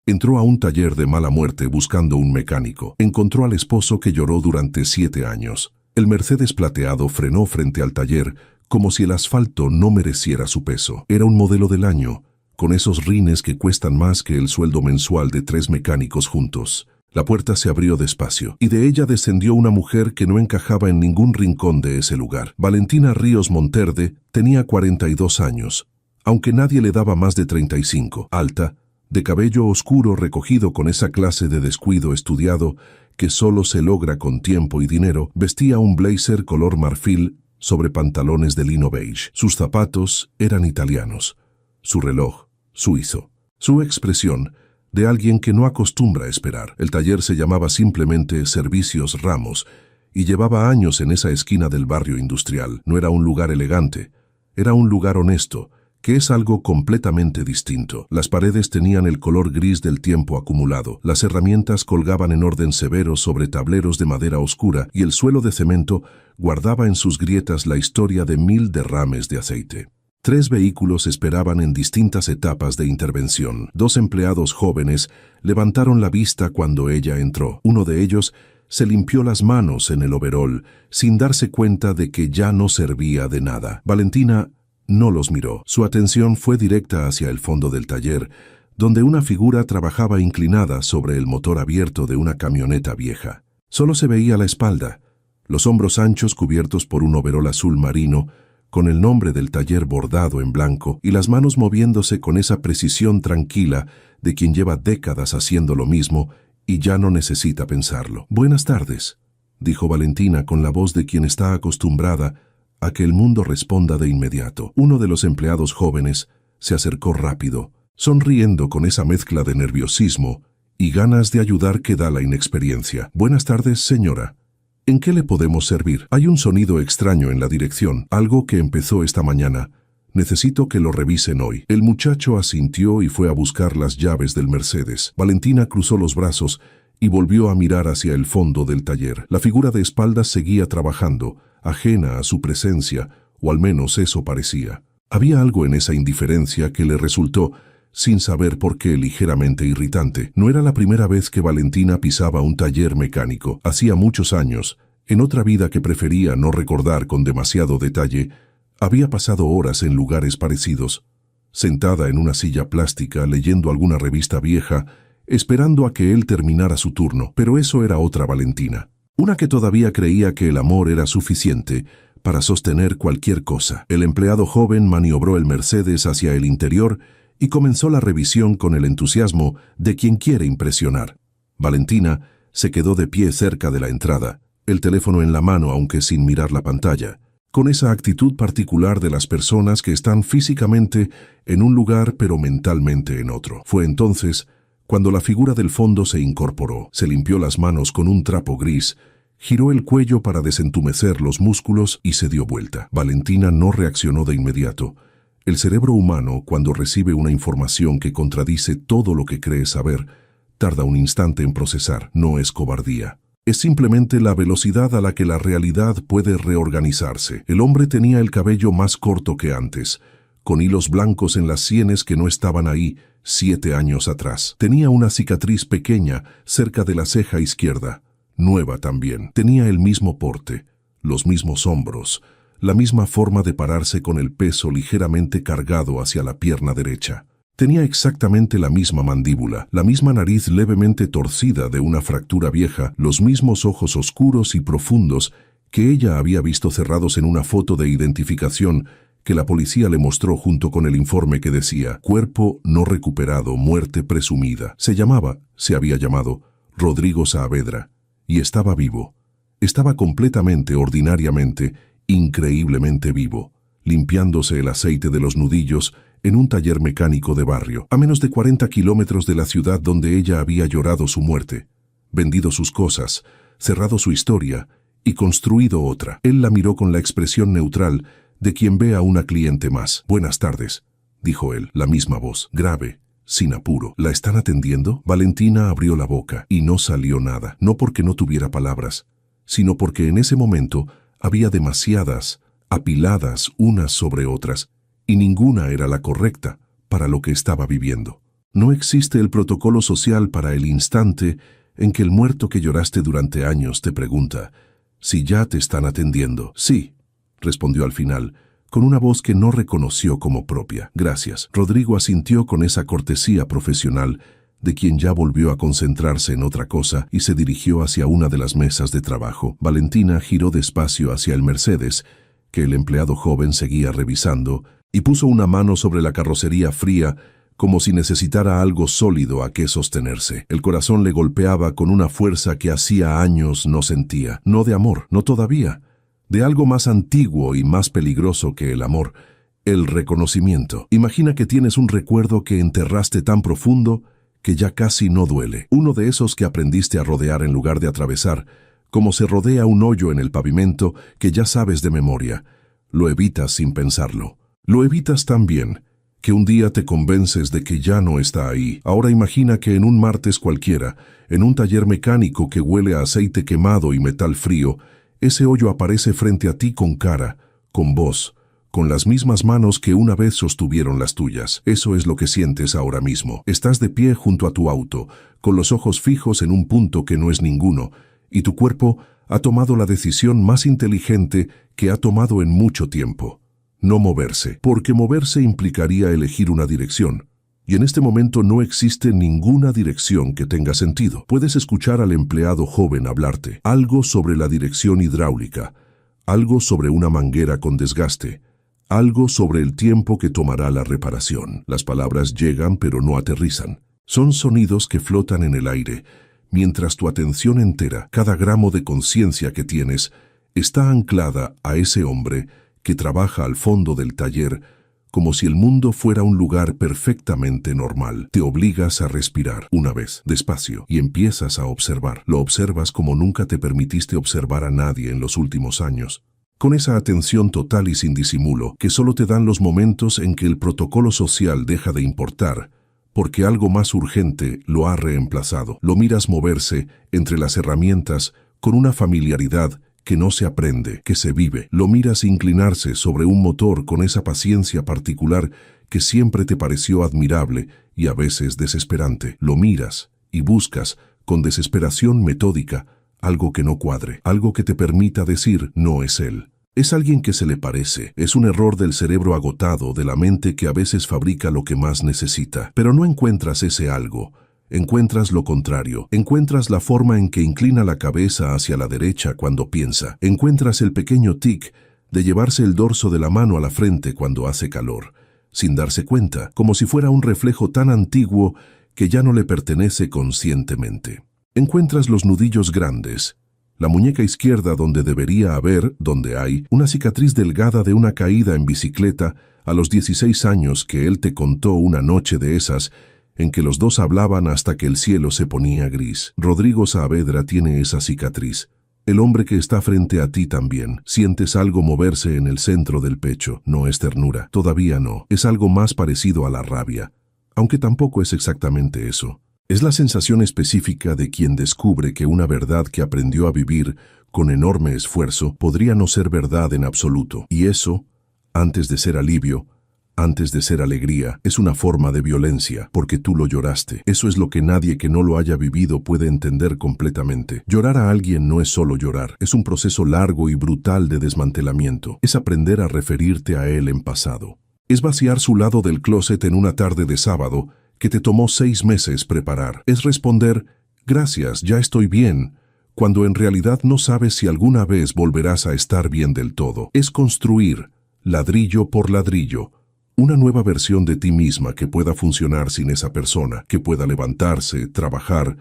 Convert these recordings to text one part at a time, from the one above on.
Entró a un taller de mala muerte buscando un mecánico. Encontró al esposo que lloró durante 7 años. El Mercedes plateado frenó frente al taller como si el asfalto no mereciera su peso. Era un modelo del año, con esos rines que cuestan más que el sueldo mensual de 3 mecánicos juntos. La puerta se abrió despacio, y de ella descendió una mujer que no encajaba en ningún rincón de ese lugar. Valentina Ríos Monterde tenía 42 años, aunque nadie le daba más de 35. Alta, de cabello oscuro recogido con esa clase de descuido estudiado que solo se logra con tiempo y dinero, vestía un blazer color marfil sobre pantalones de lino beige. Sus zapatos eran italianos, su reloj suizo, su expresión de alguien que no acostumbra a esperar. El taller se llamaba simplemente Servicios Ramos y llevaba años en esa esquina del barrio industrial. No era un lugar elegante, era un lugar honesto, que es algo completamente distinto. Las paredes tenían el color gris del tiempo acumulado, las herramientas colgaban en orden severo sobre tableros de madera oscura y el suelo de cemento guardaba en sus grietas la historia de 1000 derrames de aceite. 3 vehículos esperaban en distintas etapas de intervención. 2 empleados jóvenes levantaron la vista cuando ella entró. Uno de ellos se limpió las manos en el overol, sin darse cuenta de que ya no servía de nada. Valentina no los miró. Su atención fue directa hacia el fondo del taller, donde una figura trabajaba inclinada sobre el motor abierto de una camioneta vieja. Solo se veía la espalda, los hombros anchos cubiertos por un overol azul marino, con el nombre del taller bordado en blanco, y las manos moviéndose con esa precisión tranquila de quien lleva décadas haciendo lo mismo y ya no necesita pensarlo. «Buenas tardes», dijo Valentina con la voz de quien está acostumbrada a que el mundo responda de inmediato. Uno de los empleados jóvenes se acercó rápido, sonriendo con esa mezcla de nerviosismo y ganas de ayudar que da la inexperiencia. «Buenas tardes, señora. ¿En qué le podemos servir? Hay un sonido extraño en la dirección, algo que empezó esta mañana. Necesito que lo revisen hoy». El muchacho asintió y fue a buscar las llaves del Mercedes. Valentina cruzó los brazos y volvió a mirar hacia el fondo del taller. La figura de espaldas seguía trabajando, ajena a su presencia, o al menos eso parecía. Había algo en esa indiferencia que le resultó, sin saber por qué, ligeramente irritante. No era la primera vez que Valentina pisaba un taller mecánico. Hacía muchos años, en otra vida que prefería no recordar con demasiado detalle, había pasado horas en lugares parecidos, sentada en una silla plástica leyendo alguna revista vieja, esperando a que él terminara su turno. Pero eso era otra Valentina. Una que todavía creía que el amor era suficiente para sostener cualquier cosa. El empleado joven maniobró el Mercedes hacia el interior y comenzó la revisión con el entusiasmo de quien quiere impresionar. Valentina se quedó de pie cerca de la entrada, el teléfono en la mano aunque sin mirar la pantalla, con esa actitud particular de las personas que están físicamente en un lugar pero mentalmente en otro. Fue entonces cuando la figura del fondo se incorporó, se limpió las manos con un trapo gris, giró el cuello para desentumecer los músculos y se dio vuelta. Valentina no reaccionó de inmediato. El cerebro humano, cuando recibe una información que contradice todo lo que cree saber, tarda un instante en procesar. No es cobardía. Es simplemente la velocidad a la que la realidad puede reorganizarse. El hombre tenía el cabello más corto que antes, con hilos blancos en las sienes que no estaban ahí 7 años atrás. Tenía una cicatriz pequeña cerca de la ceja izquierda, nueva también. Tenía el mismo porte, los mismos hombros, la misma forma de pararse con el peso ligeramente cargado hacia la pierna derecha. Tenía exactamente la misma mandíbula, la misma nariz levemente torcida de una fractura vieja, los mismos ojos oscuros y profundos que ella había visto cerrados en una foto de identificación que la policía le mostró junto con el informe que decía «Cuerpo no recuperado, muerte presumida». Se había llamado Rodrigo Saavedra, y estaba vivo. Estaba completamente, ordinariamente, increíblemente vivo, limpiándose el aceite de los nudillos en un taller mecánico de barrio, a menos de 40 kilómetros de la ciudad donde ella había llorado su muerte, vendido sus cosas, cerrado su historia y construido otra. Él la miró con la expresión neutral de quien ve a una cliente más. «Buenas tardes», dijo él, la misma voz, grave, sin apuro. «¿La están atendiendo?» Valentina abrió la boca y no salió nada, no porque no tuviera palabras, sino porque en ese momento había demasiadas, apiladas unas sobre otras, y ninguna era la correcta para lo que estaba viviendo. No existe el protocolo social para el instante en que el muerto que lloraste durante años te pregunta si ya te están atendiendo. Sí, respondió al final, con una voz que no reconoció como propia. Gracias. Rodrigo asintió con esa cortesía profesional de quien ya volvió a concentrarse en otra cosa y se dirigió hacia una de las mesas de trabajo. Valentina giró despacio hacia el Mercedes, que el empleado joven seguía revisando, y puso una mano sobre la carrocería fría, como si necesitara algo sólido a que sostenerse. El corazón le golpeaba con una fuerza que hacía años no sentía. No de amor, no todavía. De algo más antiguo y más peligroso que el amor, el reconocimiento. Imagina que tienes un recuerdo que enterraste tan profundo que ya casi no duele. Uno de esos que aprendiste a rodear en lugar de atravesar, como se rodea un hoyo en el pavimento que ya sabes de memoria. Lo evitas sin pensarlo. Lo evitas tan bien que un día te convences de que ya no está ahí. Ahora imagina que en un martes cualquiera, en un taller mecánico que huele a aceite quemado y metal frío, ese hoyo aparece frente a ti con cara, con voz, con las mismas manos que una vez sostuvieron las tuyas. Eso es lo que sientes ahora mismo. Estás de pie junto a tu auto, con los ojos fijos en un punto que no es ninguno, y tu cuerpo ha tomado la decisión más inteligente que ha tomado en mucho tiempo. No moverse, porque moverse implicaría elegir una dirección. Y en este momento no existe ninguna dirección que tenga sentido. Puedes escuchar al empleado joven hablarte, algo sobre la dirección hidráulica, algo sobre una manguera con desgaste, algo sobre el tiempo que tomará la reparación. Las palabras llegan pero no aterrizan. Son sonidos que flotan en el aire, mientras tu atención entera, cada gramo de conciencia que tienes, está anclada a ese hombre que trabaja al fondo del taller, como si el mundo fuera un lugar perfectamente normal. Te obligas a respirar una vez, despacio, y empiezas a observar. Lo observas como nunca te permitiste observar a nadie en los últimos años. Con esa atención total y sin disimulo, que solo te dan los momentos en que el protocolo social deja de importar, porque algo más urgente lo ha reemplazado. Lo miras moverse entre las herramientas con una familiaridad que no se aprende, que se vive. Lo miras inclinarse sobre un motor con esa paciencia particular que siempre te pareció admirable y a veces desesperante. Lo miras y buscas, con desesperación metódica, algo que no cuadre, algo que te permita decir, no es él. Es alguien que se le parece. Es un error del cerebro agotado, de la mente que a veces fabrica lo que más necesita. Pero no encuentras ese algo. Encuentras lo contrario. Encuentras la forma en que inclina la cabeza hacia la derecha cuando piensa. Encuentras el pequeño tic de llevarse el dorso de la mano a la frente cuando hace calor, sin darse cuenta, como si fuera un reflejo tan antiguo que ya no le pertenece conscientemente. Encuentras los nudillos grandes, la muñeca izquierda donde debería haber, donde hay, una cicatriz delgada de una caída en bicicleta a los 16 años que él te contó una noche de esas en que los dos hablaban hasta que el cielo se ponía gris. Rodrigo Saavedra tiene esa cicatriz. El hombre que está frente a ti también. Sientes algo moverse en el centro del pecho. No es ternura. Todavía no. Es algo más parecido a la rabia. Aunque tampoco es exactamente eso. Es la sensación específica de quien descubre que una verdad que aprendió a vivir con enorme esfuerzo podría no ser verdad en absoluto. Y eso, antes de ser alivio, antes de ser alegría, es una forma de violencia, porque tú lo lloraste. Eso es lo que nadie que no lo haya vivido puede entender completamente. Llorar a alguien no es solo llorar, es un proceso largo y brutal de desmantelamiento. Es aprender a referirte a él en pasado. Es vaciar su lado del closet en una tarde de sábado que te tomó 6 meses preparar. Es responder, gracias, ya estoy bien, cuando en realidad no sabes si alguna vez volverás a estar bien del todo. Es construir, ladrillo por ladrillo, una nueva versión de ti misma que pueda funcionar sin esa persona, que pueda levantarse, trabajar,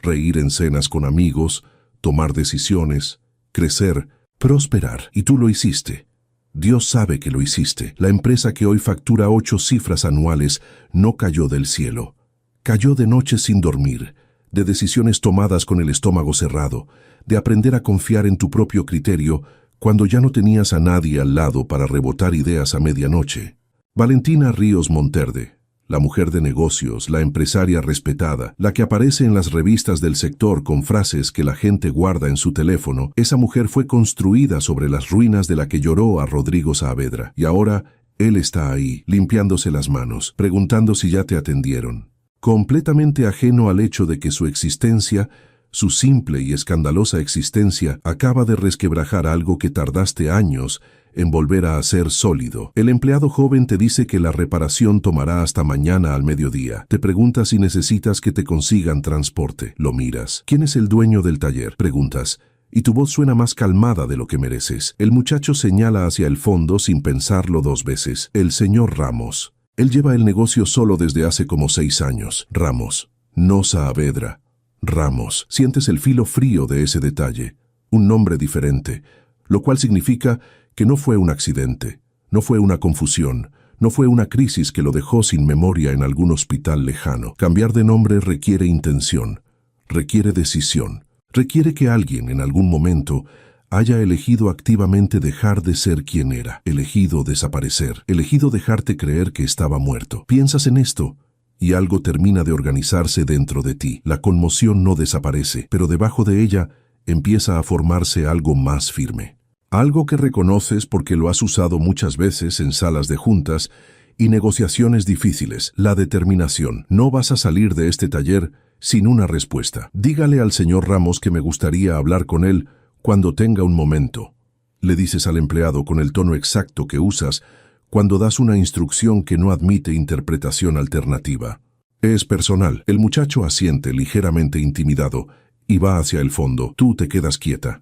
reír en cenas con amigos, tomar decisiones, crecer, prosperar. Y tú lo hiciste. Dios sabe que lo hiciste. La empresa que hoy factura 8 cifras anuales no cayó del cielo. Cayó de noches sin dormir, de decisiones tomadas con el estómago cerrado, de aprender a confiar en tu propio criterio cuando ya no tenías a nadie al lado para rebotar ideas a medianoche. Valentina Ríos Monterde, la mujer de negocios, la empresaria respetada, la que aparece en las revistas del sector con frases que la gente guarda en su teléfono, esa mujer fue construida sobre las ruinas de la que lloró a Rodrigo Saavedra. Y ahora él está ahí, limpiándose las manos, preguntando si ya te atendieron. completamente ajeno al hecho de que su existencia, su simple y escandalosa existencia, acaba de resquebrajar algo que tardaste años en volver a hacer sólido. El empleado joven te dice que la reparación tomará hasta mañana al mediodía. Te pregunta si necesitas que te consigan transporte. Lo miras. ¿Quién es el dueño del taller? Preguntas. Y tu voz suena más calmada de lo que mereces. El muchacho señala hacia el fondo sin pensarlo 2 veces. El señor Ramos. Él lleva el negocio solo desde hace como 6 años. Ramos. No Saavedra. Ramos. Sientes el filo frío de ese detalle. Un nombre diferente. Lo cual significa que no fue un accidente, no fue una confusión, no fue una crisis que lo dejó sin memoria en algún hospital lejano. Cambiar de nombre requiere intención, requiere decisión, requiere que alguien en algún momento haya elegido activamente dejar de ser quien era, elegido desaparecer, elegido dejarte creer que estaba muerto. Piensas en esto y algo termina de organizarse dentro de ti. La conmoción no desaparece, pero debajo de ella empieza a formarse algo más firme. Algo que reconoces porque lo has usado muchas veces en salas de juntas y negociaciones difíciles, la determinación. No vas a salir de este taller sin una respuesta. Dígale al señor Ramos que me gustaría hablar con él cuando tenga un momento. Le dices al empleado con el tono exacto que usas cuando das una instrucción que no admite interpretación alternativa. Es personal. El muchacho asiente ligeramente intimidado y va hacia el fondo. Tú te quedas quieta,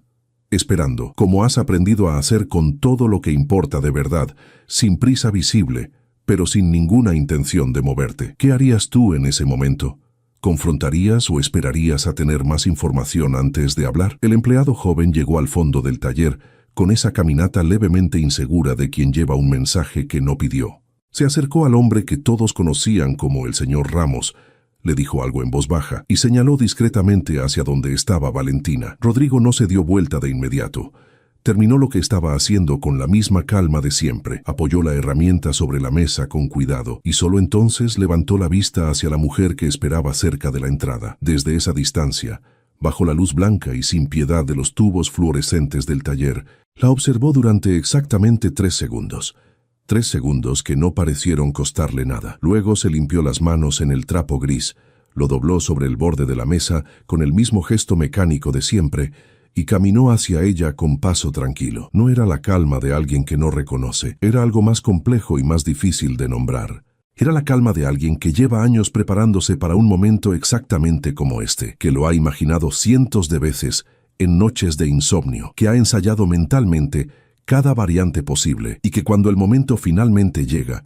esperando, como has aprendido a hacer con todo lo que importa de verdad, sin prisa visible, pero sin ninguna intención de moverte. ¿Qué harías tú en ese momento? ¿Confrontarías o esperarías a tener más información antes de hablar? El empleado joven llegó al fondo del taller con esa caminata levemente insegura de quien lleva un mensaje que no pidió. Se acercó al hombre que todos conocían como el señor Ramos, le dijo algo en voz baja y señaló discretamente hacia donde estaba Valentina. Rodrigo no se dio vuelta de inmediato. Terminó lo que estaba haciendo con la misma calma de siempre. Apoyó la herramienta sobre la mesa con cuidado y solo entonces levantó la vista hacia la mujer que esperaba cerca de la entrada. Desde esa distancia, bajo la luz blanca y sin piedad de los tubos fluorescentes del taller, la observó durante exactamente 3 segundos. 3 segundos que no parecieron costarle nada. Luego se limpió las manos en el trapo gris, lo dobló sobre el borde de la mesa con el mismo gesto mecánico de siempre y caminó hacia ella con paso tranquilo. No era la calma de alguien que no reconoce, era algo más complejo y más difícil de nombrar. Era la calma de alguien que lleva años preparándose para un momento exactamente como este, que lo ha imaginado cientos de veces en noches de insomnio, que ha ensayado mentalmente cada variante posible y que cuando el momento finalmente llega,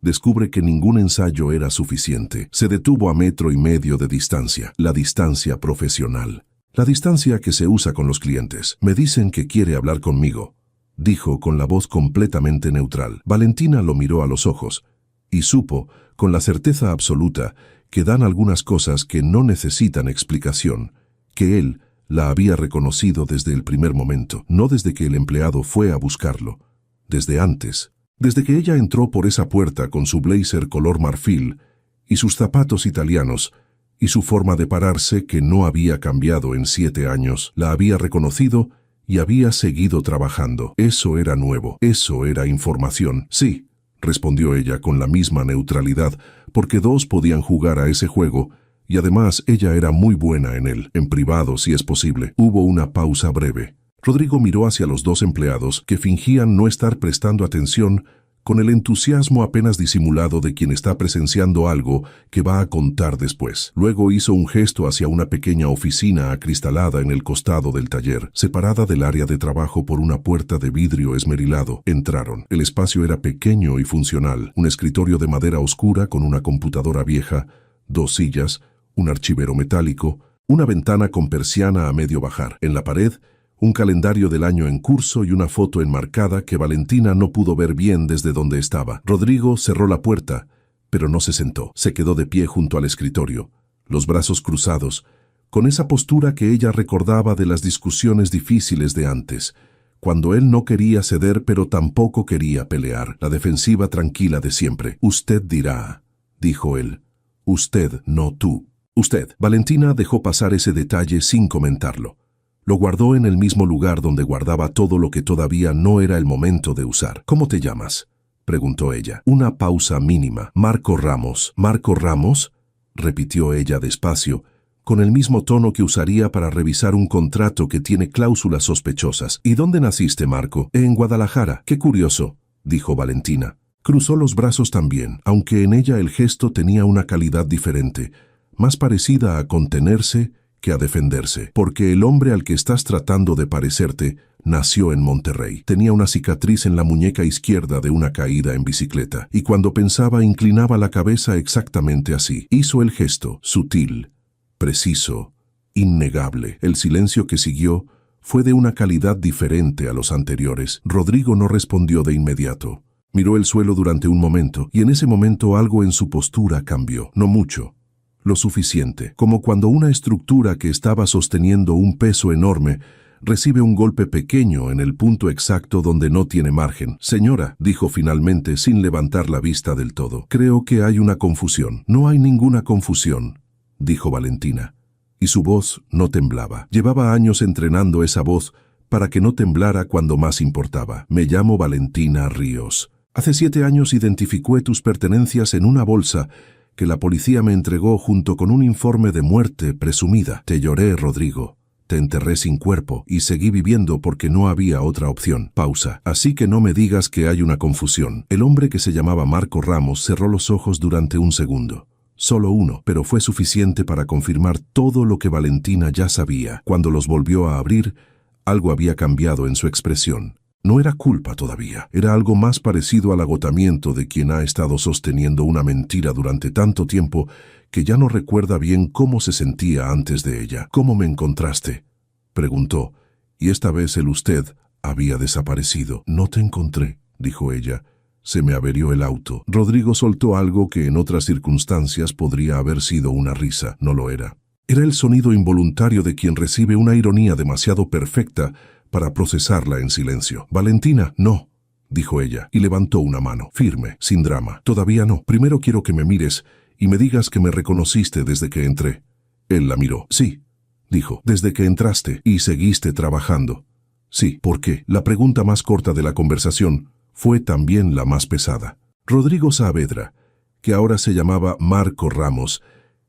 descubre que ningún ensayo era suficiente. Se detuvo a 1,5 metros de distancia, la distancia profesional. La distancia que se usa con los clientes. Me dicen que quiere hablar conmigo, dijo con la voz completamente neutral. Valentina lo miró a los ojos y supo, con la certeza absoluta, que dan algunas cosas que no necesitan explicación, que él la había reconocido desde el primer momento, no desde que el empleado fue a buscarlo, desde antes, desde que ella entró por esa puerta con su blazer color marfil y sus zapatos italianos, y su forma de pararse que no había cambiado en 7 años, la había reconocido y había seguido trabajando. Eso era nuevo, eso era información. Sí, respondió ella con la misma neutralidad, porque 2 podían jugar a ese juego, y además ella era muy buena en él, en privado si es posible. Hubo una pausa breve. Rodrigo miró hacia los 2 empleados que fingían no estar prestando atención con el entusiasmo apenas disimulado de quien está presenciando algo que va a contar después. Luego hizo un gesto hacia una pequeña oficina acristalada en el costado del taller, separada del área de trabajo por una puerta de vidrio esmerilado. Entraron. El espacio era pequeño y funcional. Un escritorio de madera oscura con una computadora vieja, 2 sillas, un archivero metálico, una ventana con persiana a medio bajar. En la pared, un calendario del año en curso y una foto enmarcada que Valentina no pudo ver bien desde donde estaba. Rodrigo cerró la puerta, pero no se sentó. Se quedó de pie junto al escritorio, los brazos cruzados, con esa postura que ella recordaba de las discusiones difíciles de antes, cuando él no quería ceder pero tampoco quería pelear, la defensiva tranquila de siempre. Usted dirá, dijo él. Usted, no tú. Usted. Valentina dejó pasar ese detalle sin comentarlo. Lo guardó en el mismo lugar donde guardaba todo lo que todavía no era el momento de usar. ¿Cómo te llamas?, preguntó ella. Una pausa mínima. Marco Ramos. ¿Marco Ramos?, repitió ella despacio, con el mismo tono que usaría para revisar un contrato que tiene cláusulas sospechosas. ¿Y dónde naciste, Marco? En Guadalajara. Qué curioso, dijo Valentina. Cruzó los brazos también, aunque en ella el gesto tenía una calidad diferente, más parecida a contenerse que a defenderse, porque el hombre al que estás tratando de parecerte nació en Monterrey. Tenía una cicatriz en la muñeca izquierda de una caída en bicicleta, y cuando pensaba inclinaba la cabeza exactamente así. Hizo el gesto, sutil, preciso, innegable. El silencio que siguió fue de una calidad diferente a los anteriores. Rodrigo no respondió de inmediato. Miró el suelo durante un momento, y en ese momento algo en su postura cambió. No mucho, lo suficiente, como cuando una estructura que estaba sosteniendo un peso enorme recibe un golpe pequeño en el punto exacto donde no tiene margen. Señora, dijo finalmente sin levantar la vista del todo, creo que hay una confusión. No hay ninguna confusión, dijo Valentina, y su voz no temblaba. Llevaba años entrenando esa voz para que no temblara cuando más importaba. Me llamo Valentina Ríos. Hace 7 años identifiqué tus pertenencias en una bolsa que la policía me entregó junto con un informe de muerte presumida. Te lloré, Rodrigo. Te enterré sin cuerpo y seguí viviendo porque no había otra opción. Pausa. Así que no me digas que hay una confusión. El hombre que se llamaba Marco Ramos cerró los ojos durante un segundo. Solo uno, pero fue suficiente para confirmar todo lo que Valentina ya sabía. Cuando los volvió a abrir, algo había cambiado en su expresión. No era culpa todavía, era algo más parecido al agotamiento de quien ha estado sosteniendo una mentira durante tanto tiempo que ya no recuerda bien cómo se sentía antes de ella. ¿Cómo me encontraste?, preguntó, y esta vez el usted había desaparecido. No te encontré, dijo ella. Se me averió el auto. Rodrigo soltó algo que en otras circunstancias podría haber sido una risa. No lo era. Era el sonido involuntario de quien recibe una ironía demasiado perfecta para procesarla en silencio. Valentina, no, dijo ella, y levantó una mano, firme, sin drama. Todavía no. Primero quiero que me mires y me digas que me reconociste desde que entré. Él la miró. Sí, dijo, desde que entraste y seguiste trabajando. Sí, ¿por qué? La pregunta más corta de la conversación fue también la más pesada. Rodrigo Saavedra, que ahora se llamaba Marco Ramos,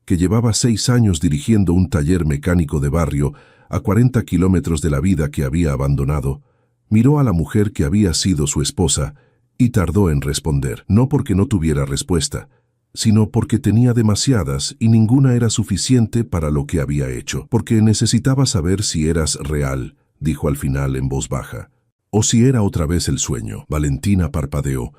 que llevaba 6 años dirigiendo un taller mecánico de barrio a 40 kilómetros de la vida que había abandonado, miró a la mujer que había sido su esposa y tardó en responder, no porque no tuviera respuesta, sino porque tenía demasiadas y ninguna era suficiente para lo que había hecho, porque necesitaba saber si eras real, dijo al final en voz baja, o si era otra vez el sueño. Valentina parpadeó.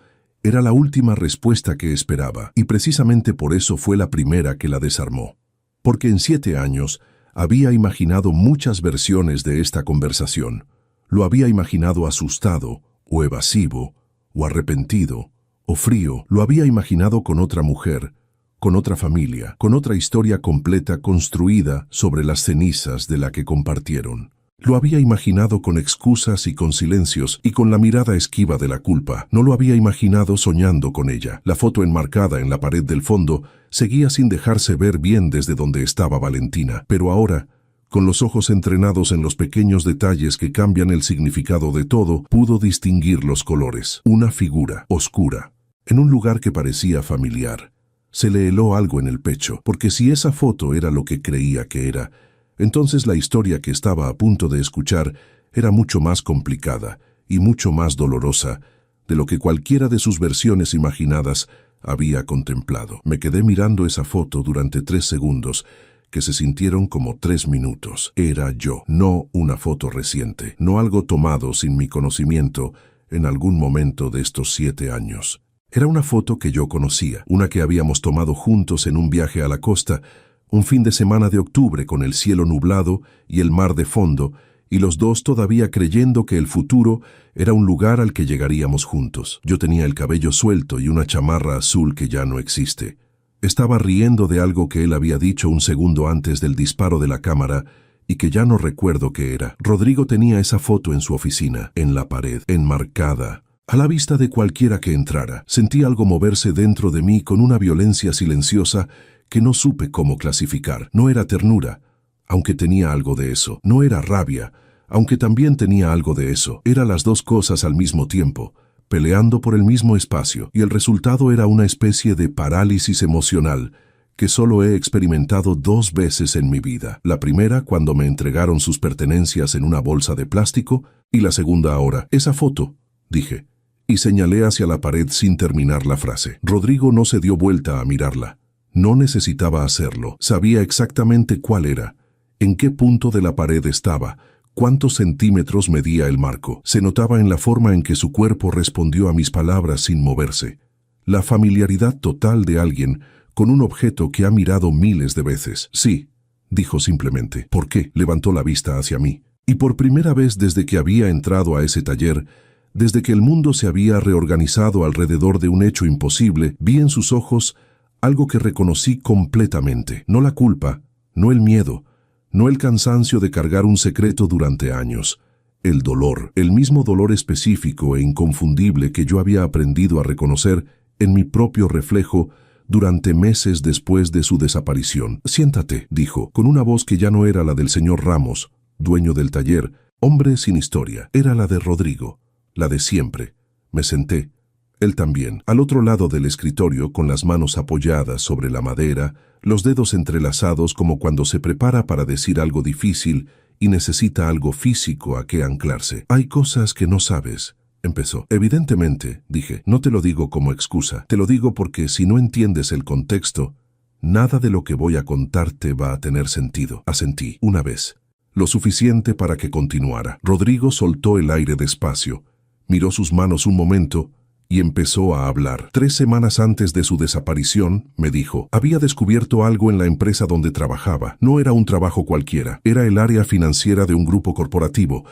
Era la última respuesta que esperaba, y precisamente por eso fue la primera que la desarmó. Porque en 7 años había imaginado muchas versiones de esta conversación. Lo había imaginado asustado, o evasivo, o arrepentido, o frío. Lo había imaginado con otra mujer, con otra familia, con otra historia completa construida sobre las cenizas de la que compartieron. Lo había imaginado con excusas y con silencios y con la mirada esquiva de la culpa. No lo había imaginado soñando con ella. La foto enmarcada en la pared del fondo seguía sin dejarse ver bien desde donde estaba Valentina. Pero ahora, con los ojos entrenados en los pequeños detalles que cambian el significado de todo, pudo distinguir los colores. Una figura oscura, en un lugar que parecía familiar. Se le heló algo en el pecho, porque si esa foto era lo que creía que era, entonces la historia que estaba a punto de escuchar era mucho más complicada y mucho más dolorosa de lo que cualquiera de sus versiones imaginadas había contemplado. Me quedé mirando esa foto durante 3 segundos, que se sintieron como 3 minutos. Era yo, no una foto reciente, no algo tomado sin mi conocimiento en algún momento de estos 7 años. Era una foto que yo conocía, una que habíamos tomado juntos en un viaje a la costa, un fin de semana de octubre con el cielo nublado y el mar de fondo, y los dos todavía creyendo que el futuro era un lugar al que llegaríamos juntos. Yo tenía el cabello suelto y una chamarra azul que ya no existe. Estaba riendo de algo que él había dicho un segundo antes del disparo de la cámara y que ya no recuerdo qué era. Rodrigo tenía esa foto en su oficina, en la pared, enmarcada, a la vista de cualquiera que entrara. Sentí algo moverse dentro de mí con una violencia silenciosa que no supe cómo clasificar. No era ternura, aunque tenía algo de eso. No era rabia, aunque también tenía algo de eso. Era las dos cosas al mismo tiempo, peleando por el mismo espacio, y el resultado era una especie de parálisis emocional que solo he experimentado 2 veces en mi vida. La primera cuando me entregaron sus pertenencias en una bolsa de plástico y la segunda ahora. Esa foto, dije, y señalé hacia la pared sin terminar la frase. Rodrigo no se dio vuelta a mirarla. No necesitaba hacerlo. Sabía exactamente cuál era, en qué punto de la pared estaba, cuántos centímetros medía el marco. Se notaba en la forma en que su cuerpo respondió a mis palabras sin moverse. La familiaridad total de alguien con un objeto que ha mirado miles de veces. Sí, dijo simplemente. ¿Por qué? Levantó la vista hacia mí. Y por primera vez desde que había entrado a ese taller, desde que el mundo se había reorganizado alrededor de un hecho imposible, vi en sus ojos algo que reconocí completamente. No la culpa, no el miedo, no el cansancio de cargar un secreto durante años. El dolor, el mismo dolor específico e inconfundible que yo había aprendido a reconocer en mi propio reflejo durante meses después de su desaparición. Siéntate, dijo, con una voz que ya no era la del señor Ramos, dueño del taller, hombre sin historia. Era la de Rodrigo, la de siempre. Me senté. Él también, al otro lado del escritorio, con las manos apoyadas sobre la madera, los dedos entrelazados como cuando se prepara para decir algo difícil y necesita algo físico a que anclarse. Hay cosas que no sabes. Empezó. Evidentemente, dije, no te lo digo como excusa, te lo digo porque si no entiendes el contexto, nada de lo que voy a contarte va a tener sentido. Asentí, una vez. Lo suficiente para que continuara. Rodrigo soltó el aire despacio, miró sus manos un momento y empezó a hablar. 3 semanas antes de su desaparición, me dijo, había descubierto algo en la empresa donde trabajaba. No era un trabajo cualquiera, era el área financiera de un grupo corporativo,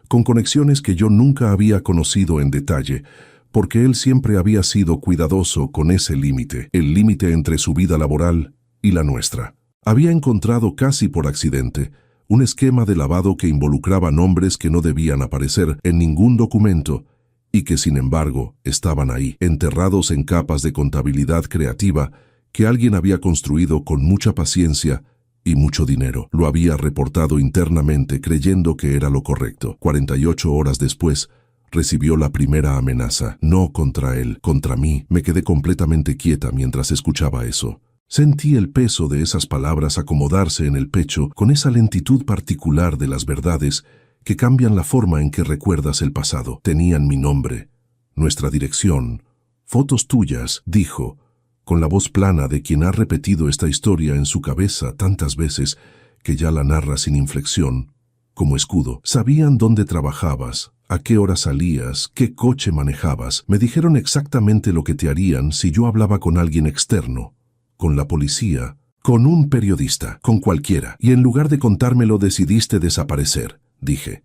con conexiones que yo nunca había conocido en detalle, porque él siempre había sido cuidadoso con ese límite, el límite entre su vida laboral y la nuestra. Había encontrado casi por accidente un esquema de lavado que involucraba nombres que no debían aparecer en ningún documento y que sin embargo estaban ahí, enterrados en capas de contabilidad creativa que alguien había construido con mucha paciencia y mucho dinero. Lo había reportado internamente creyendo que era lo correcto. 48 horas después, recibió la primera amenaza. No contra él, contra mí. Me quedé completamente quieta mientras escuchaba eso. Sentí el peso de esas palabras acomodarse en el pecho con esa lentitud particular de las verdades que cambian la forma en que recuerdas el pasado. Tenían mi nombre, nuestra dirección, fotos tuyas, dijo, con la voz plana de quien ha repetido esta historia en su cabeza tantas veces que ya la narra sin inflexión, como escudo. Sabían dónde trabajabas, a qué hora salías, qué coche manejabas. Me dijeron exactamente lo que te harían si yo hablaba con alguien externo, con la policía, con un periodista, con cualquiera. Y en lugar de contármelo decidiste desaparecer, dije.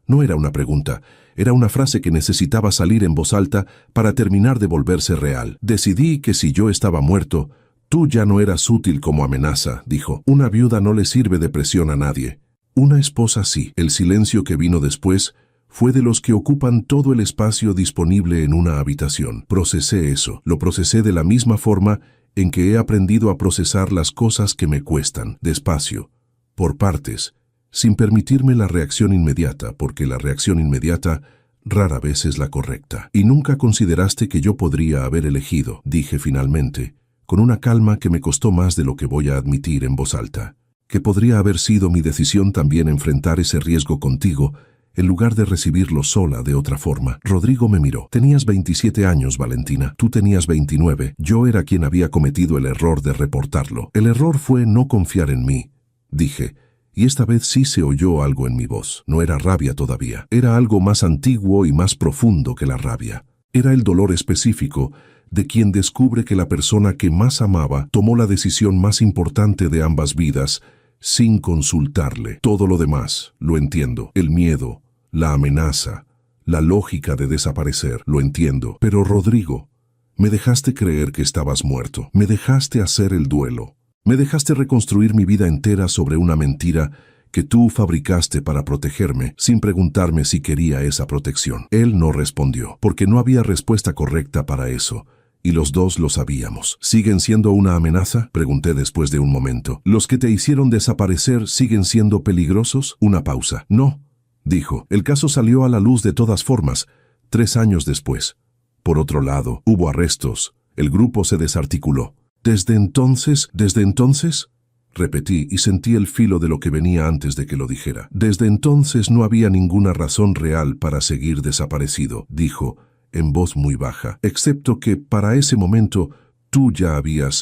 No era una pregunta, era una frase que necesitaba salir en voz alta para terminar de volverse real. Decidí que si yo estaba muerto, tú ya no eras útil como amenaza, dijo. Una viuda no le sirve de presión a nadie. Una esposa sí. El silencio que vino después fue de los que ocupan todo el espacio disponible en una habitación. Procesé eso. Lo procesé de la misma forma en que he aprendido a procesar las cosas que me cuestan, despacio, por partes, sin permitirme la reacción inmediata, porque la reacción inmediata rara vez es la correcta. Y nunca consideraste que yo podría haber elegido, dije finalmente, con una calma que me costó más de lo que voy a admitir en voz alta, que podría haber sido mi decisión también enfrentar ese riesgo contigo, en lugar de recibirlo sola de otra forma. Rodrigo me miró. Tenías 27 años, Valentina. Tú tenías 29. Yo era quien había cometido el error de reportarlo. El error fue no confiar en mí, dije. Y esta vez sí se oyó algo en mi voz. No era rabia todavía. Era algo más antiguo y más profundo que la rabia. Era el dolor específico de quien descubre que la persona que más amaba tomó la decisión más importante de ambas vidas sin consultarle. Todo lo demás, lo entiendo. El miedo, la amenaza, la lógica de desaparecer, lo entiendo. Pero Rodrigo, me dejaste creer que estabas muerto. Me dejaste hacer el duelo. Me dejaste reconstruir mi vida entera sobre una mentira que tú fabricaste para protegerme, sin preguntarme si quería esa protección. Él no respondió, porque no había respuesta correcta para eso, y los dos lo sabíamos. ¿Siguen siendo una amenaza?, pregunté después de un momento. ¿Los que te hicieron desaparecer siguen siendo peligrosos? Una pausa. No, dijo. El caso salió a la luz de todas formas, 3 años después. Por otro lado, hubo arrestos. El grupo se desarticuló. Desde entonces, repetí y sentí el filo de lo que venía antes de que lo dijera. Desde entonces no había ninguna razón real para seguir desaparecido, dijo, en voz muy baja, excepto que para ese momento tú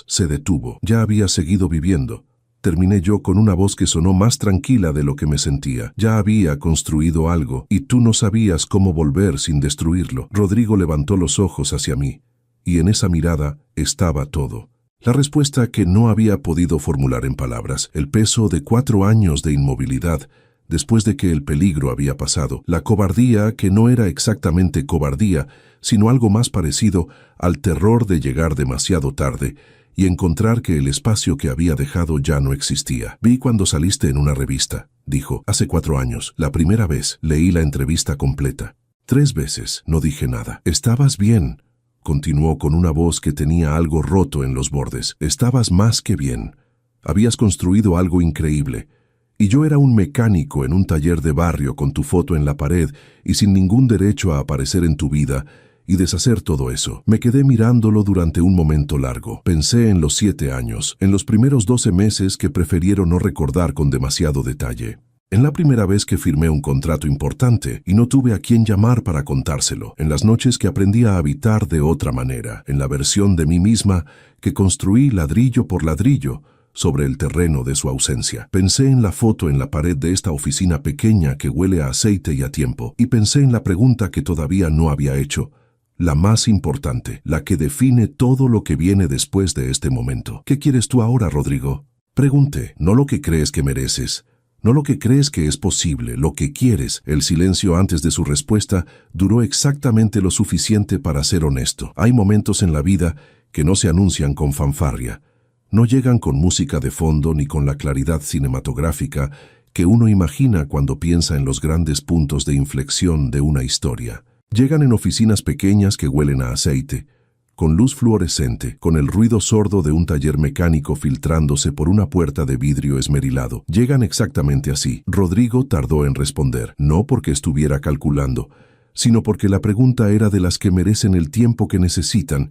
se detuvo, ya habías seguido viviendo. Terminé yo con una voz que sonó más tranquila de lo que me sentía. Ya había construido algo, y tú no sabías cómo volver sin destruirlo. Rodrigo levantó los ojos hacia mí, y en esa mirada estaba todo. La respuesta que no había podido formular en palabras, el peso de 4 años de inmovilidad, después de que el peligro había pasado, la cobardía que no era exactamente cobardía, sino algo más parecido al terror de llegar demasiado tarde, y encontrar que el espacio que había dejado ya no existía. Vi cuando saliste en una revista, dijo, hace 4 años. La primera vez leí la entrevista completa. 3 veces no dije nada. ¿Estabas bien?, continuó con una voz que tenía algo roto en los bordes. Estabas más que bien. Habías construido algo increíble. Y yo era un mecánico en un taller de barrio con tu foto en la pared y sin ningún derecho a aparecer en tu vida y deshacer todo eso. Me quedé mirándolo durante un momento largo. Pensé en los 7 años, en los primeros 12 meses que prefirieron no recordar con demasiado detalle. En la primera vez que firmé un contrato importante y no tuve a quién llamar para contárselo. En las noches que aprendí a habitar de otra manera. En la versión de mí misma que construí ladrillo por ladrillo sobre el terreno de su ausencia. Pensé en la foto en la pared de esta oficina pequeña que huele a aceite y a tiempo. Y pensé en la pregunta que todavía no había hecho. La más importante, la que define todo lo que viene después de este momento. ¿Qué quieres tú ahora, Rodrigo? Pregunté, no lo que crees que mereces, no lo que crees que es posible, lo que quieres. El silencio antes de su respuesta duró exactamente lo suficiente para ser honesto. Hay momentos en la vida que no se anuncian con fanfarria, no llegan con música de fondo ni con la claridad cinematográfica que uno imagina cuando piensa en los grandes puntos de inflexión de una historia. Llegan en oficinas pequeñas que huelen a aceite, con luz fluorescente, con el ruido sordo de un taller mecánico filtrándose por una puerta de vidrio esmerilado. Llegan exactamente así. Rodrigo tardó en responder, no porque estuviera calculando, sino porque la pregunta era de las que merecen el tiempo que necesitan,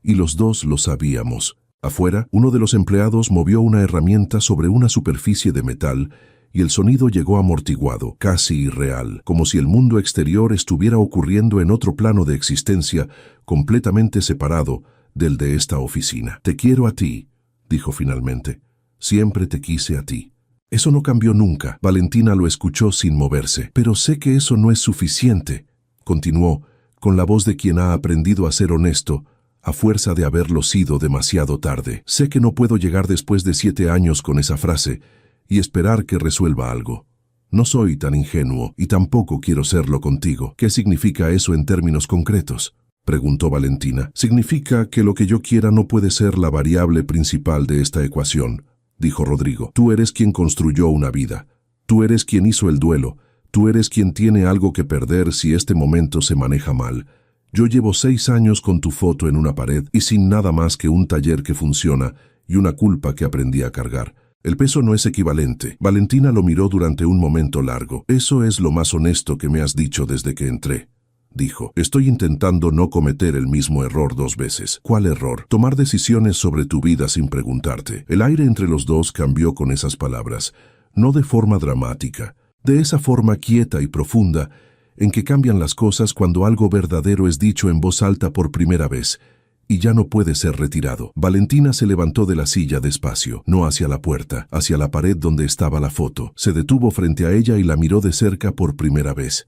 y los dos lo sabíamos. Afuera, uno de los empleados movió una herramienta sobre una superficie de metal, y el sonido llegó amortiguado, casi irreal, como si el mundo exterior estuviera ocurriendo en otro plano de existencia, completamente separado del de esta oficina. Te quiero a ti, dijo finalmente. Siempre te quise a ti. Eso no cambió nunca. Valentina lo escuchó sin moverse. Pero sé que eso no es suficiente, continuó, con la voz de quien ha aprendido a ser honesto, a fuerza de haberlo sido demasiado tarde. Sé que no puedo llegar después de 7 años con esa frase, y esperar que resuelva algo. No soy tan ingenuo y tampoco quiero serlo contigo. ¿Qué significa eso en términos concretos?, preguntó Valentina. Significa que lo que yo quiera no puede ser la variable principal de esta ecuación, dijo Rodrigo. Tú eres quien construyó una vida. Tú eres quien hizo el duelo. Tú eres quien tiene algo que perder si este momento se maneja mal. Yo llevo 6 años con tu foto en una pared y sin nada más que un taller que funciona y una culpa que aprendí a cargar. El peso no es equivalente. Valentina lo miró durante un momento largo. Eso es lo más honesto que me has dicho desde que entré, dijo. Estoy intentando no cometer el mismo error 2 veces. ¿Cuál error? Tomar decisiones sobre tu vida sin preguntarte. El aire entre los dos cambió con esas palabras, no de forma dramática, de esa forma quieta y profunda en que cambian las cosas cuando algo verdadero es dicho en voz alta por primera vez, y ya no puede ser retirado. Valentina se levantó de la silla despacio, no hacia la puerta, hacia la pared donde estaba la foto. Se detuvo frente a ella y la miró de cerca por primera vez.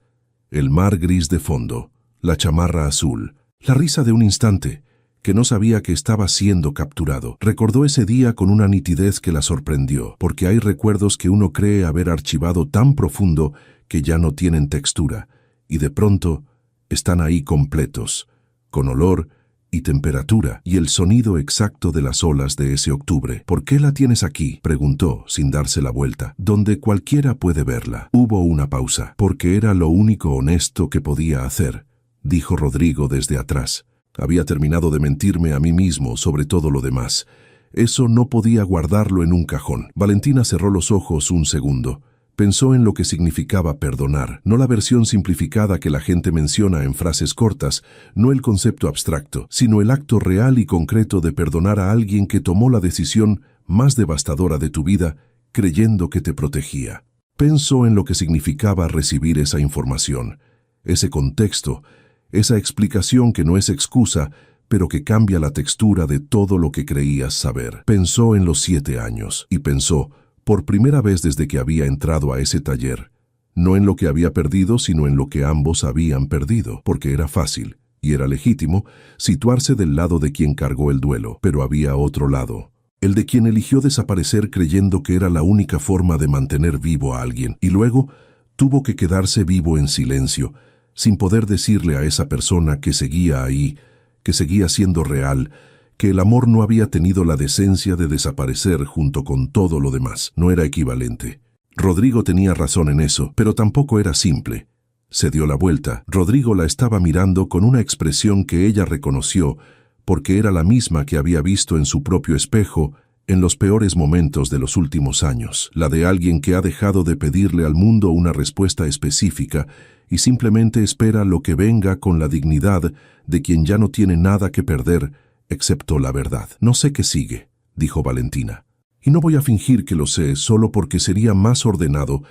El mar gris de fondo, la chamarra azul, la risa de un instante, que no sabía que estaba siendo capturado. Recordó ese día con una nitidez que la sorprendió, porque hay recuerdos que uno cree haber archivado tan profundo que ya no tienen textura, y de pronto están ahí completos, con olor y temperatura, y el sonido exacto de las olas de ese octubre. ¿Por qué la tienes aquí?, preguntó, sin darse la vuelta, donde cualquiera puede verla. Hubo una pausa. Porque era lo único honesto que podía hacer, dijo Rodrigo desde atrás. Había terminado de mentirme a mí mismo sobre todo lo demás. Eso no podía guardarlo en un cajón. Valentina cerró los ojos un segundo, Pensó en lo que significaba perdonar, no la versión simplificada que la gente menciona en frases cortas, no el concepto abstracto, sino el acto real y concreto de perdonar a alguien que tomó la decisión más devastadora de tu vida, creyendo que te protegía. Pensó en lo que significaba recibir esa información, ese contexto, esa explicación que no es excusa, pero que cambia la textura de todo lo que creías saber. Pensó en los 7 años y pensó, por primera vez desde que había entrado a ese taller, no en lo que había perdido, sino en lo que ambos habían perdido, porque era fácil, y era legítimo, situarse del lado de quien cargó el duelo, pero había otro lado, el de quien eligió desaparecer creyendo que era la única forma de mantener vivo a alguien, y luego tuvo que quedarse vivo en silencio, sin poder decirle a esa persona que seguía ahí, que seguía siendo real, que el amor no había tenido la decencia de desaparecer junto con todo lo demás. No era equivalente. Rodrigo tenía razón en eso, pero tampoco era simple. Se dio la vuelta. Rodrigo la estaba mirando con una expresión que ella reconoció, porque era la misma que había visto en su propio espejo en los peores momentos de los últimos años, la de alguien que ha dejado de pedirle al mundo una respuesta específica y simplemente espera lo que venga con la dignidad de quien ya no tiene nada que perder, excepto la verdad. No sé qué sigue, dijo Valentina. Y no voy a fingir que lo sé solo porque sería más ordenado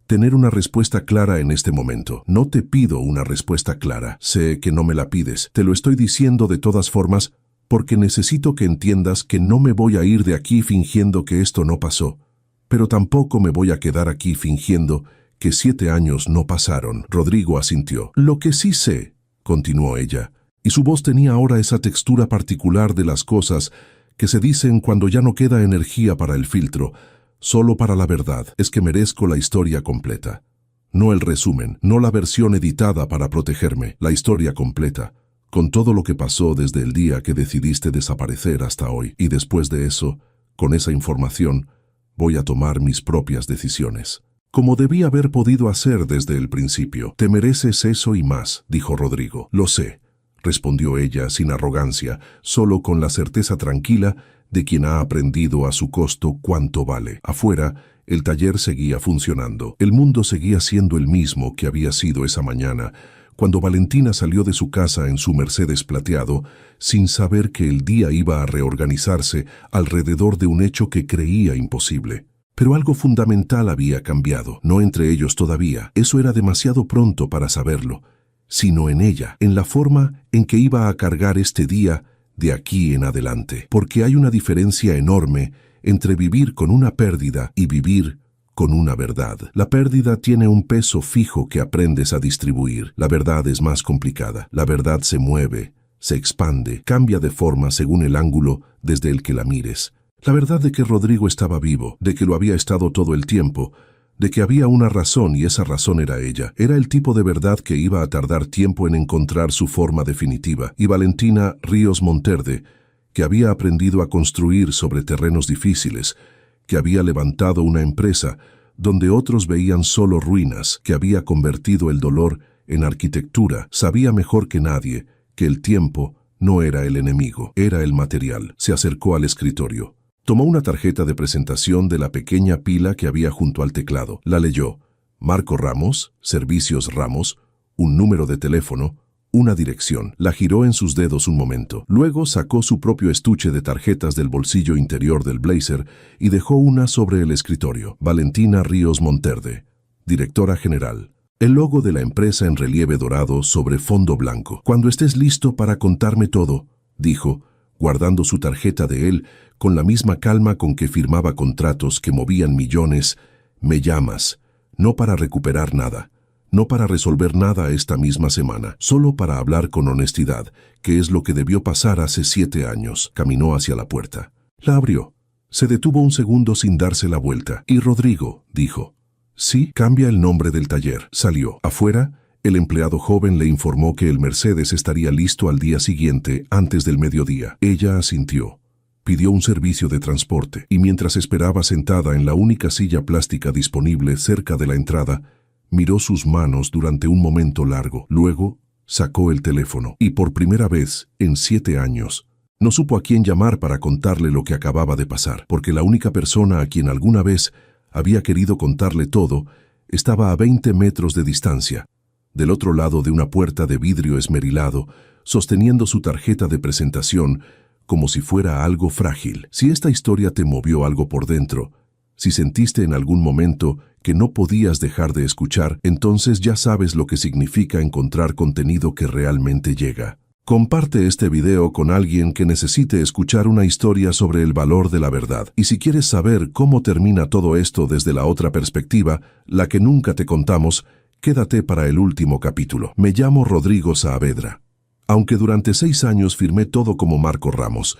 tener una respuesta clara en este momento. No te pido una respuesta clara. Sé que no me la pides. Te lo estoy diciendo de todas formas porque necesito que entiendas que no me voy a ir de aquí fingiendo que esto no pasó. Pero tampoco me voy a quedar aquí fingiendo que 7 años no pasaron. Rodrigo asintió. Lo que sí sé, continuó ella, y su voz tenía ahora esa textura particular de las cosas que se dicen cuando ya no queda energía para el filtro, solo para la verdad, es que merezco la historia completa. No el resumen, no la versión editada para protegerme, la historia completa, con todo lo que pasó desde el día que decidiste desaparecer hasta hoy. Y después de eso, con esa información, voy a tomar mis propias decisiones. Como debí haber podido hacer desde el principio. Te mereces eso y más, dijo Rodrigo. Lo sé, respondió ella sin arrogancia, solo con la certeza tranquila de quien ha aprendido a su costo cuánto vale. Afuera, el taller seguía funcionando. El mundo seguía siendo el mismo que había sido esa mañana, cuando Valentina salió de su casa en su Mercedes plateado, sin saber que el día iba a reorganizarse alrededor de un hecho que creía imposible. Pero algo fundamental había cambiado, no entre ellos todavía, eso era demasiado pronto para saberlo, sino en ella, en la forma en que iba a cargar este día de aquí en adelante. Porque hay una diferencia enorme entre vivir con una pérdida y vivir con una verdad. La pérdida tiene un peso fijo que aprendes a distribuir. La verdad es más complicada. La verdad se mueve, se expande, cambia de forma según el ángulo desde el que la mires. La verdad de que Rodrigo estaba vivo, de que lo había estado todo el tiempo, de que había una razón y esa razón era ella. Era el tipo de verdad que iba a tardar tiempo en encontrar su forma definitiva. Y Valentina Ríos Monterde, que había aprendido a construir sobre terrenos difíciles, que había levantado una empresa donde otros veían solo ruinas, que había convertido el dolor en arquitectura, sabía mejor que nadie que el tiempo no era el enemigo, era el material. Se acercó al escritorio. Tomó una tarjeta de presentación de la pequeña pila que había junto al teclado. La leyó. Marco Ramos, Servicios Ramos, un número de teléfono, una dirección. La giró en sus dedos un momento. Luego sacó su propio estuche de tarjetas del bolsillo interior del blazer y dejó una sobre el escritorio. Valentina Ríos Monterde, directora general. El logo de la empresa en relieve dorado sobre fondo blanco. Cuando estés listo para contarme todo, dijo, guardando su tarjeta de él con la misma calma con que firmaba contratos que movían millones, me llamas, no para recuperar nada, no para resolver nada esta misma semana, solo para hablar con honestidad, que es lo que debió pasar hace 7 años. Caminó hacia la puerta. La abrió. Se detuvo un segundo sin darse la vuelta. Y Rodrigo, dijo. Sí, cambia el nombre del taller. Salió. Afuera, el empleado joven le informó que el Mercedes estaría listo al día siguiente, antes del mediodía. Ella asintió. Pidió un servicio de transporte, y mientras esperaba sentada en la única silla plástica disponible cerca de la entrada, miró sus manos durante un momento largo. Luego, sacó el teléfono, y por primera vez, en 7 años, no supo a quién llamar para contarle lo que acababa de pasar, porque la única persona a quien alguna vez Había querido contarle todo. Estaba a 20 metros de distancia, del otro lado de una puerta de vidrio esmerilado, sosteniendo su tarjeta de presentación como si fuera algo frágil. Si esta historia te movió algo por dentro, si sentiste en algún momento que no podías dejar de escuchar, entonces ya sabes lo que significa encontrar contenido que realmente llega. Comparte este video con alguien que necesite escuchar una historia sobre el valor de la verdad. Y si quieres saber cómo termina todo esto desde la otra perspectiva, la que nunca te contamos, quédate para el último capítulo. Me llamo Rodrigo Saavedra. Aunque durante 6 años firmé todo como Marco Ramos,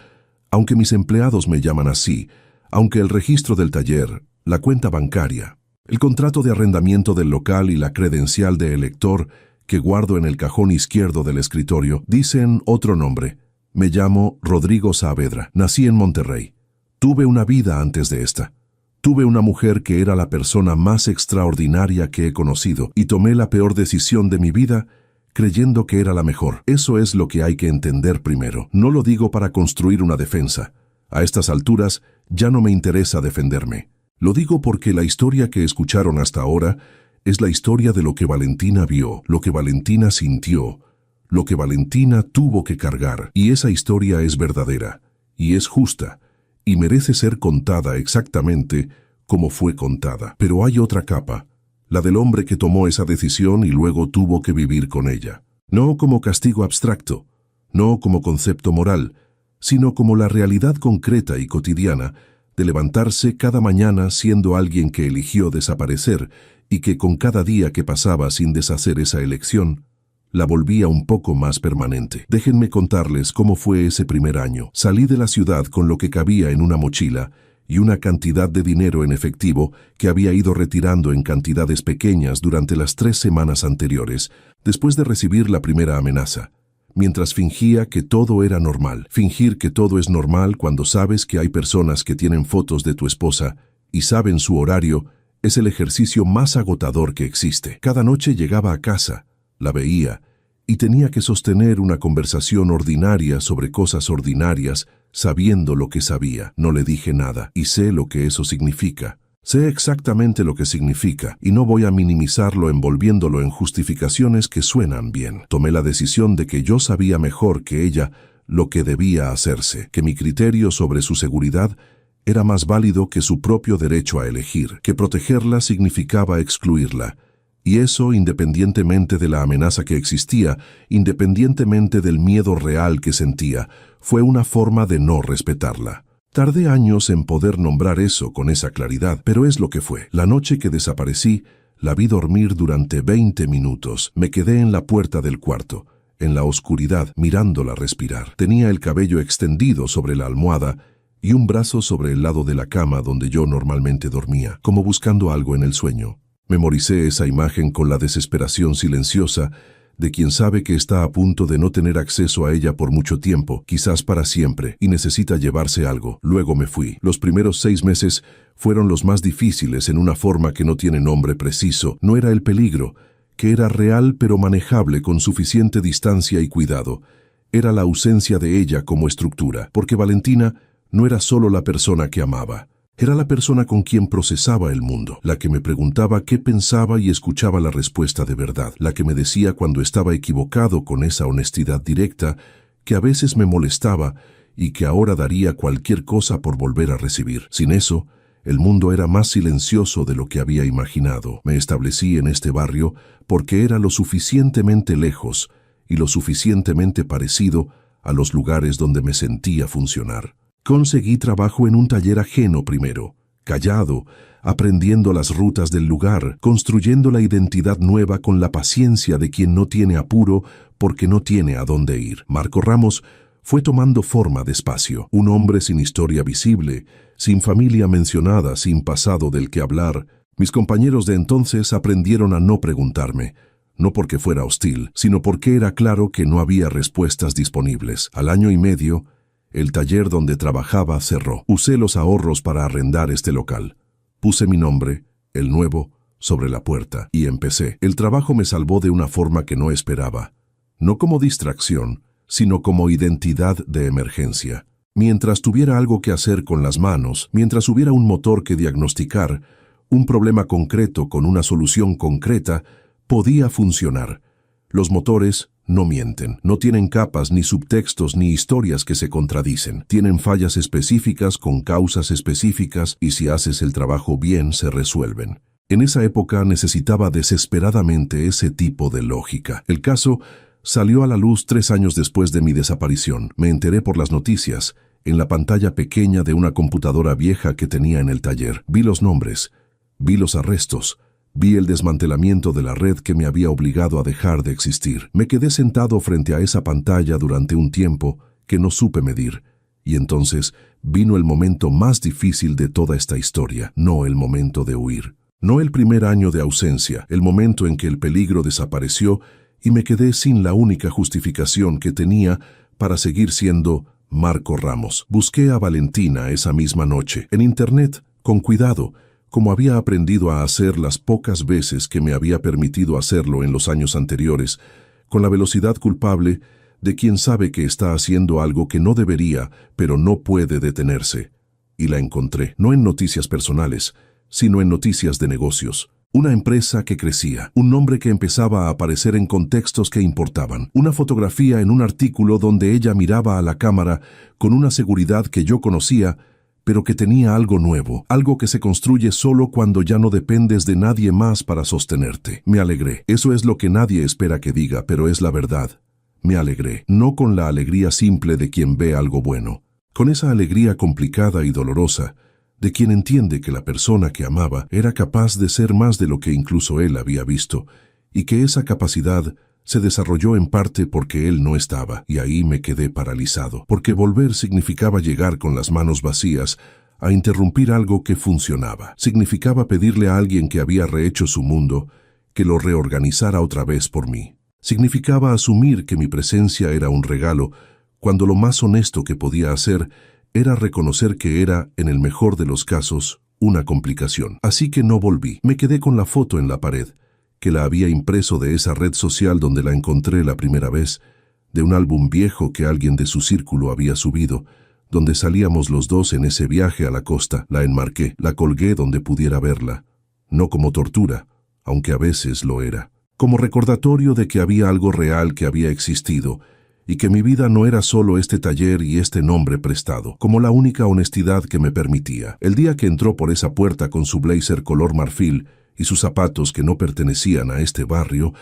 aunque mis empleados me llaman así, aunque el registro del taller, la cuenta bancaria, el contrato de arrendamiento del local y la credencial de elector que guardo en el cajón izquierdo del escritorio, dicen otro nombre. Me llamo Rodrigo Saavedra. Nací en Monterrey. Tuve una vida antes de esta. Tuve una mujer que era la persona más extraordinaria que he conocido y tomé la peor decisión de mi vida creyendo que era la mejor. Eso es lo que hay que entender primero. No lo digo para construir una defensa. A estas alturas ya no me interesa defenderme. Lo digo porque la historia que escucharon hasta ahora es la historia de lo que Valentina vio, lo que Valentina sintió, lo que Valentina tuvo que cargar. Y esa historia es verdadera, y es justa, y merece ser contada exactamente como fue contada. Pero hay otra capa, la del hombre que tomó esa decisión y luego tuvo que vivir con ella. No como castigo abstracto, no como concepto moral, sino como la realidad concreta y cotidiana de levantarse cada mañana siendo alguien que eligió desaparecer y que con cada día que pasaba sin deshacer esa elección, la volvía un poco más permanente. Déjenme contarles cómo fue ese primer año. Salí de la ciudad con lo que cabía en una mochila y una cantidad de dinero en efectivo que había ido retirando en cantidades pequeñas durante las 3 semanas anteriores, después de recibir la primera amenaza. Mientras fingía que todo era normal. Fingir que todo es normal cuando sabes que hay personas que tienen fotos de tu esposa y saben su horario es el ejercicio más agotador que existe. Cada noche llegaba a casa, la veía, y tenía que sostener una conversación ordinaria sobre cosas ordinarias, sabiendo lo que sabía. No le dije nada, y sé lo que eso significa. Sé exactamente lo que significa, y no voy a minimizarlo envolviéndolo en justificaciones que suenan bien. Tomé la decisión de que yo sabía mejor que ella lo que debía hacerse, que mi criterio sobre su seguridad era más válido que su propio derecho a elegir, que protegerla significaba excluirla, y eso independientemente de la amenaza que existía, independientemente del miedo real que sentía, fue una forma de no respetarla. Tardé años en poder nombrar eso con esa claridad, pero es lo que fue. La noche que desaparecí, la vi dormir durante 20 minutos. Me quedé en la puerta del cuarto, en la oscuridad, mirándola respirar. Tenía el cabello extendido sobre la almohada y un brazo sobre el lado de la cama donde yo normalmente dormía, como buscando algo en el sueño. Memoricé esa imagen con la desesperación silenciosa de quien sabe que está a punto de no tener acceso a ella por mucho tiempo, quizás para siempre, y necesita llevarse algo. Luego me fui. Los primeros 6 meses fueron los más difíciles en una forma que no tiene nombre preciso. No era el peligro, que era real pero manejable con suficiente distancia y cuidado. Era la ausencia de ella como estructura, porque Valentina no era solo la persona que amaba. Era la persona con quien procesaba el mundo, la que me preguntaba qué pensaba y escuchaba la respuesta de verdad, la que me decía cuando estaba equivocado con esa honestidad directa que a veces me molestaba y que ahora daría cualquier cosa por volver a recibir. Sin eso, el mundo era más silencioso de lo que había imaginado. Me establecí en este barrio porque era lo suficientemente lejos y lo suficientemente parecido a los lugares donde me sentía funcionar. Conseguí trabajo en un taller ajeno primero, callado, aprendiendo las rutas del lugar, construyendo la identidad nueva con la paciencia de quien no tiene apuro porque no tiene a dónde ir. Marco Ramos fue tomando forma despacio, un hombre sin historia visible, sin familia mencionada, sin pasado del que hablar. Mis compañeros de entonces aprendieron a no preguntarme, no porque fuera hostil, sino porque era claro que no había respuestas disponibles. Al año y medio, el taller donde trabajaba cerró. Usé los ahorros para arrendar este local. Puse mi nombre, el nuevo, sobre la puerta y empecé. El trabajo me salvó de una forma que no esperaba. No como distracción, sino como identidad de emergencia. Mientras tuviera algo que hacer con las manos, mientras hubiera un motor que diagnosticar, Un problema concreto con una solución concreta podía funcionar. Los motores no mienten, no tienen capas, ni subtextos, ni historias que se contradicen. Tienen fallas específicas con causas específicas y si haces el trabajo bien se resuelven. En esa época necesitaba desesperadamente ese tipo de lógica. El caso salió a la luz 3 años después de mi desaparición. Me enteré por las noticias, en la pantalla pequeña de una computadora vieja que tenía en el taller. Vi los nombres, vi los arrestos, vi el desmantelamiento de la red que me había obligado a dejar de existir. Me quedé sentado frente a esa pantalla durante un tiempo que no supe medir. Y entonces vino el momento más difícil de toda esta historia, no el momento de huir. No el primer año de ausencia, el momento en que el peligro desapareció y me quedé sin la única justificación que tenía para seguir siendo Marco Ramos. Busqué a Valentina esa misma noche, en internet, con cuidado, como había aprendido a hacer las pocas veces que me había permitido hacerlo en los años anteriores, con la velocidad culpable de quien sabe que está haciendo algo que no debería, pero no puede detenerse. Y la encontré, no en noticias personales, sino en noticias de negocios. Una empresa que crecía, un nombre que empezaba a aparecer en contextos que importaban, una fotografía en un artículo donde ella miraba a la cámara con una seguridad que yo conocía, pero que tenía algo nuevo, algo que se construye solo cuando ya no dependes de nadie más para sostenerte. Me alegré. Eso es lo que nadie espera que diga, pero es la verdad. Me alegré, no con la alegría simple de quien ve algo bueno, con esa alegría complicada y dolorosa, de quien entiende que la persona que amaba era capaz de ser más de lo que incluso él había visto, y que esa capacidad se desarrolló en parte porque él no estaba, y ahí me quedé paralizado, porque volver significaba llegar con las manos vacías a interrumpir algo que funcionaba. Significaba pedirle a alguien que había rehecho su mundo que lo reorganizara otra vez por mí. Significaba asumir que mi presencia era un regalo, cuando lo más honesto que podía hacer era reconocer que era, en el mejor de los casos, una complicación. Así que no volví. Me quedé con la foto en la pared, que la había impreso de esa red social donde la encontré la primera vez, de un álbum viejo que alguien de su círculo había subido, donde salíamos los dos en ese viaje a la costa. La enmarqué, la colgué donde pudiera verla, no como tortura, aunque a veces lo era, como recordatorio de que había algo real que había existido, y que mi vida no era solo este taller y este nombre prestado, como la única honestidad que me permitía. El día que entró por esa puerta con su blazer color marfil y sus zapatos que no pertenecían a este barrio,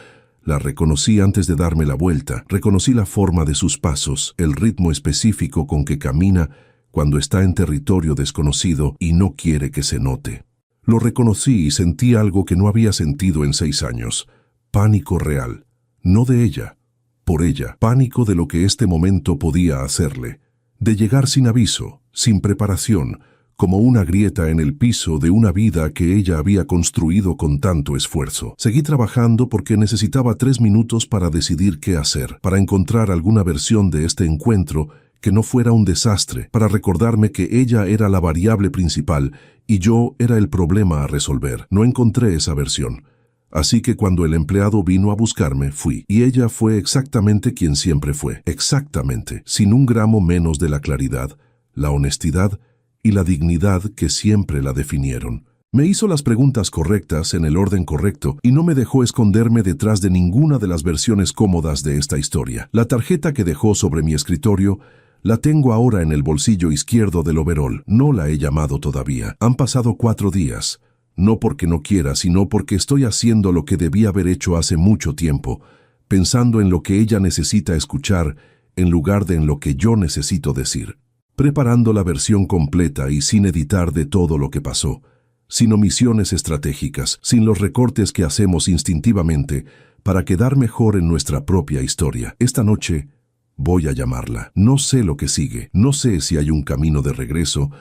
la reconocí antes de darme la vuelta. Reconocí la forma de sus pasos, el ritmo específico con que camina cuando está en territorio desconocido y no quiere que se note. Lo reconocí y sentí algo que no había sentido en 6 años. Pánico real, no de ella, por ella, pánico de lo que este momento podía hacerle, de llegar sin aviso, sin preparación, como una grieta en el piso de una vida que ella había construido con tanto esfuerzo. Seguí trabajando porque necesitaba 3 minutos para decidir qué hacer, para encontrar alguna versión de este encuentro que no fuera un desastre, para recordarme que ella era la variable principal y yo era el problema a resolver. No encontré esa versión. Así que cuando el empleado vino a buscarme, fui. Y ella fue exactamente quien siempre fue. Exactamente, sin un gramo menos de la claridad, la honestidad y la dignidad que siempre la definieron. Me hizo las preguntas correctas en el orden correcto y no me dejó esconderme detrás de ninguna de las versiones cómodas de esta historia. La tarjeta que dejó sobre mi escritorio la tengo ahora en el bolsillo izquierdo del overol. No la he llamado todavía. Han pasado 4 días. No porque no quiera, sino porque estoy haciendo lo que debía haber hecho hace mucho tiempo, pensando en lo que ella necesita escuchar en lugar de en lo que yo necesito decir. Preparando la versión completa y sin editar de todo lo que pasó, sin omisiones estratégicas, sin los recortes que hacemos instintivamente para quedar mejor en nuestra propia historia. Esta noche voy a llamarla. No sé lo que sigue, no sé si hay un camino de regreso,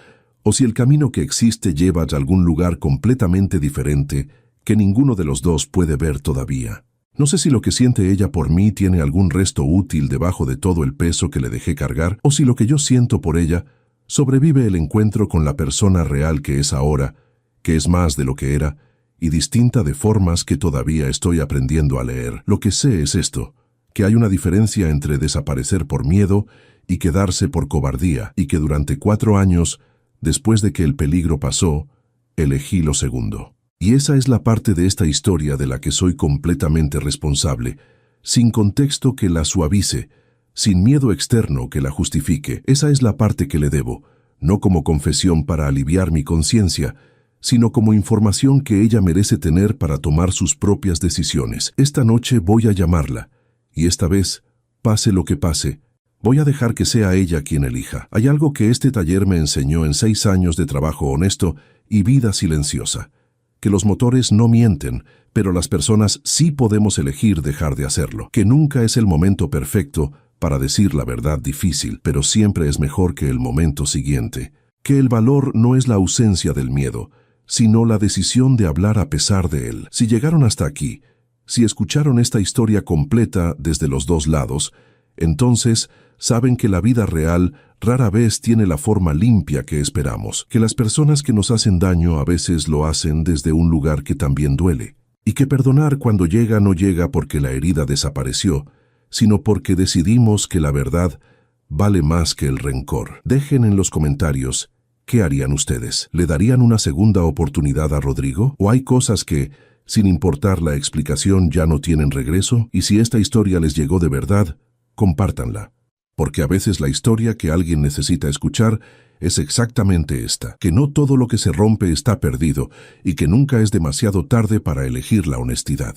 o si el camino que existe lleva a algún lugar completamente diferente que ninguno de los dos puede ver todavía. No sé si lo que siente ella por mí tiene algún resto útil debajo de todo el peso que le dejé cargar, o si lo que yo siento por ella sobrevive el encuentro con la persona real que es ahora, que es más de lo que era, y distinta de formas que todavía estoy aprendiendo a leer. Lo que sé es esto, que hay una diferencia entre desaparecer por miedo y quedarse por cobardía, y que durante 4 años, después de que el peligro pasó, elegí lo segundo. Y esa es la parte de esta historia de la que soy completamente responsable, sin contexto que la suavice, sin miedo externo que la justifique. Esa es la parte que le debo, no como confesión para aliviar mi conciencia, sino como información que ella merece tener para tomar sus propias decisiones. Esta noche voy a llamarla, y esta vez, pase lo que pase, voy a dejar que sea ella quien elija. Hay algo que este taller me enseñó en 6 años de trabajo honesto y vida silenciosa, que los motores no mienten, pero las personas sí podemos elegir dejar de hacerlo, que nunca es el momento perfecto para decir la verdad difícil, pero siempre es mejor que el momento siguiente, que el valor no es la ausencia del miedo, sino la decisión de hablar a pesar de él. Si llegaron hasta aquí, si escucharon esta historia completa desde los dos lados, entonces saben que la vida real rara vez tiene la forma limpia que esperamos, que las personas que nos hacen daño a veces lo hacen desde un lugar que también duele, y que perdonar cuando llega no llega porque la herida desapareció, sino porque decidimos que la verdad vale más que el rencor. Dejen en los comentarios ¿qué harían ustedes? ¿Le darían una segunda oportunidad a Rodrigo? ¿O hay cosas que, sin importar la explicación, ya no tienen regreso? Y si esta historia les llegó de verdad, compártanla. Porque a veces la historia que alguien necesita escuchar es exactamente esta, que no todo lo que se rompe está perdido y que nunca es demasiado tarde para elegir la honestidad.